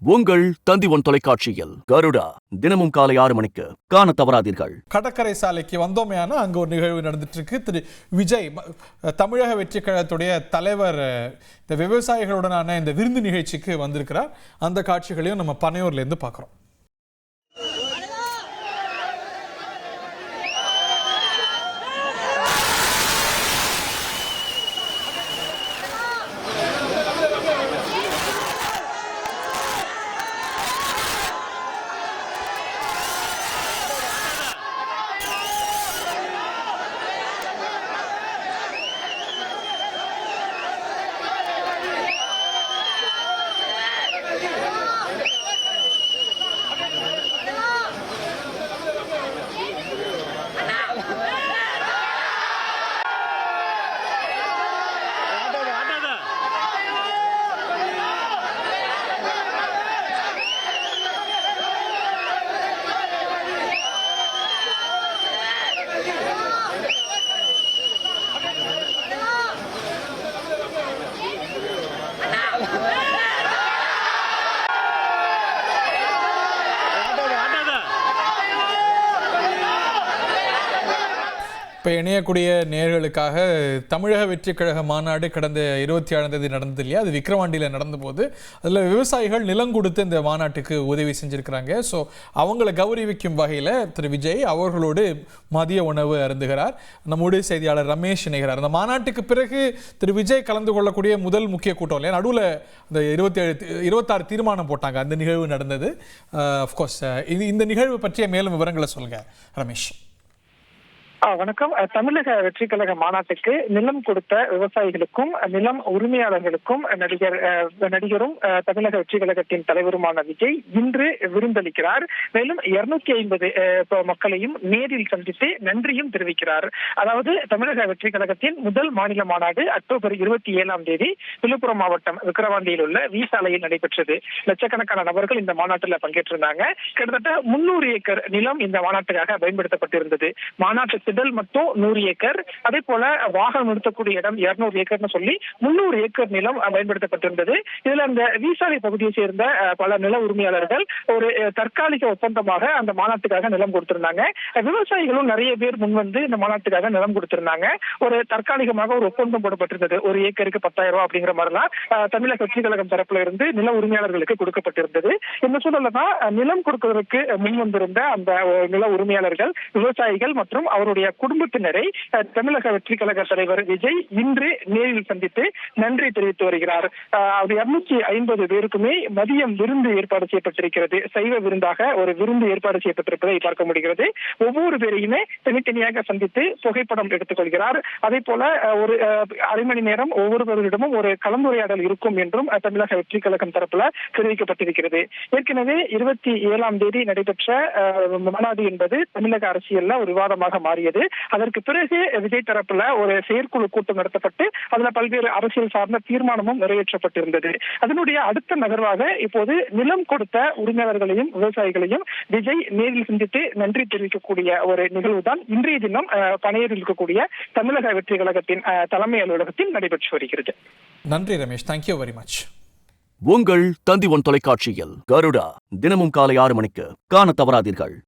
உங்கள் தந்தி ஒன் தொலைக்காட்சியில் கருடா தினமும் காலை 6 மணிக்கு காண தவறாதீர்கள். கடற்கரை சாலைக்கு வந்தோமையான அங்க ஒரு நிகழ்வு நடந்துட்டு இருக்கு. திரு விஜய், தமிழக வெற்றி கழகத்துடைய தலைவர், இந்த விவசாயிகளுடனான இந்த விருந்து நிகழ்ச்சிக்கு வந்திருக்கிறார். அந்த காட்சிகளையும் நம்ம பனையூர்ல இருந்து பார்க்கிறோம். இப்போ இணையக்கூடிய நேயர்களுக்காக தமிழக வெற்றி கழக மாநாடு கடந்த 27ஆம் தேதி நடந்தது இல்லையா? அது விக்கிரவாண்டியில் நடந்தபோது அதில் விவசாயிகள் நிலம் கொடுத்து இந்த மாநாட்டுக்கு உதவி செஞ்சுருக்கிறாங்க. ஸோ அவங்களை கௌரவிக்கும் வகையில் திரு விஜய் அவர்களோடு மதிய உணவு அருந்துகிறார். நம்முடைய செய்தியாளர் ரமேஷ் இணைகிறார். அந்த மாநாட்டுக்கு பிறகு திரு விஜய் கலந்து கொள்ளக்கூடிய முதல் முக்கிய கூட்டம் இல்லையா? நடுவில் இந்த 26 தீர்மானம் போட்டாங்க. அந்த நிகழ்வு நடந்தது. அஃப்கோர்ஸ் இந்த நிகழ்வு பற்றிய மேலும் விவரங்களை சொல்லுங்கள் ரமேஷ். வணக்கம். தமிழக வெற்றி கழக மாநாட்டுக்கு நிலம் கொடுத்த விவசாயிகளுக்கும் நிலம் உரிமையாளர்களுக்கும் நடிகரும் தமிழக வெற்றி கழகத்தின் தலைவருமான விஜய் இன்று விருந்தளிக்கிறார். மேலும் 250 மக்களையும் நேரில் சந்தித்து நன்றியும் தெரிவிக்கிறார். அதாவது தமிழக வெற்றி கழகத்தின் முதல் மாநில மாநாடு அக்டோபர் 27ஆம் தேதி விழுப்புரம் மாவட்டம் விக்கிரவாண்டியில் உள்ள வி சாலையில் நடைபெற்றது. லட்சக்கணக்கான நபர்கள் இந்த மாநாட்டில் பங்கேற்றிருந்தாங்க. கிட்டத்தட்ட 300 ஏக்கர் நிலம் இந்த மாநாட்டுக்காக பயன்படுத்தப்பட்டிருந்தது. மாநாட்டு திடல் மட்டும் 100 ஏக்கர், அதே போல வாகனம் நிறுத்தக்கூடிய இடம் 200 ஏக்கர்னு சொல்லி 300 ஏக்கர் நிலம் பயன்படுத்தப்பட்டிருந்தது. இதுல அந்த வீசாலை பகுதியை சேர்ந்த பல நில உரிமையாளர்கள் ஒரு தற்காலிக ஒப்பந்தமாக அந்த மாநாட்டுக்காக நிலம் கொடுத்திருந்தாங்க. விவசாயிகளும் நிறைய பேர் முன்வந்து இந்த மாநாட்டுக்காக நிலம் கொடுத்திருந்தாங்க. ஒரு தற்காலிகமாக ஒரு ஒப்பந்தம் போடப்பட்டிருந்தது. ஒரு ஏக்கருக்கு 10,000 ரூபாய் அப்படிங்கிற மாதிரிலாம் தமிழக வெற்றி கழகம் தரப்புல இருந்து நில உரிமையாளர்களுக்கு கொடுக்கப்பட்டிருந்தது. இந்த சூழல்ல தான் நிலம் கொடுப்பதற்கு முன்வந்திருந்த அந்த நில உரிமையாளர்கள், விவசாயிகள் மற்றும் அவருடைய குடும்பத்தினரை தமிழக வெற்றி கழக தலைவர் விஜய் இன்று நேரில் சந்தித்து நன்றி தெரிவித்து வருகிறார். 250 பேருக்குமே மதியம் விருந்து ஏற்பாடு செய்யப்பட்டிருக்கிறது. சைவ விருந்தாக ஒரு விருந்து ஏற்பாடு செய்யப்பட்டிருப்பதை பார்க்க முடிகிறது. ஒவ்வொரு பேரையுமே தனித்தனியாக சந்தித்து புகைப்படம் எடுத்துக் கொள்கிறார். அதே போல ஒரு அரை மணி நேரம் ஒவ்வொருவரிடமும் ஒரு கலந்துரையாடல் இருக்கும் என்றும் தமிழக வெற்றி கழகம் தரப்புல தெரிவிக்கப்பட்டிருக்கிறது. ஏற்கனவே 27ஆம் தேதி நடைபெற்ற மாநாடு என்பது தமிழக அரசியல்ல ஒரு விவாதமாக மாறியது. அதற்கு பிறகு விஜய் தரப்புல ஒரு செயற்குழு கூட்டம் நடத்தப்பட்டு அதுல பல்வேறு அரசியல் சார்ந்த தீர்மானமும் நிறைவேற்றப்பட்டிருந்தது. அதனுடைய அடுத்த நகர்வாக இப்போது நிலம் கொடுத்த உரிமையாளர்களையும் விவசாயிகளையும் விஜய் நேரில் சந்தித்து நன்றி தெரிவிக்கக்கூடிய ஒரு நிகழ்வு தான் இன்றைய தினம் பனையூரில் இருக்கக்கூடிய தமிழக வெற்றி கழகத்தின் தலைமை அலுவலகத்தில் நடைபெற்று வருகிறது. நன்றி ரமேஷ், தேங்க்யூ வெரி மச். உங்கள் தந்தி ஒன் தொலைக்காட்சியில் கருடா தினமும் காலை 6 மணிக்கு காண தவறாதீர்கள்.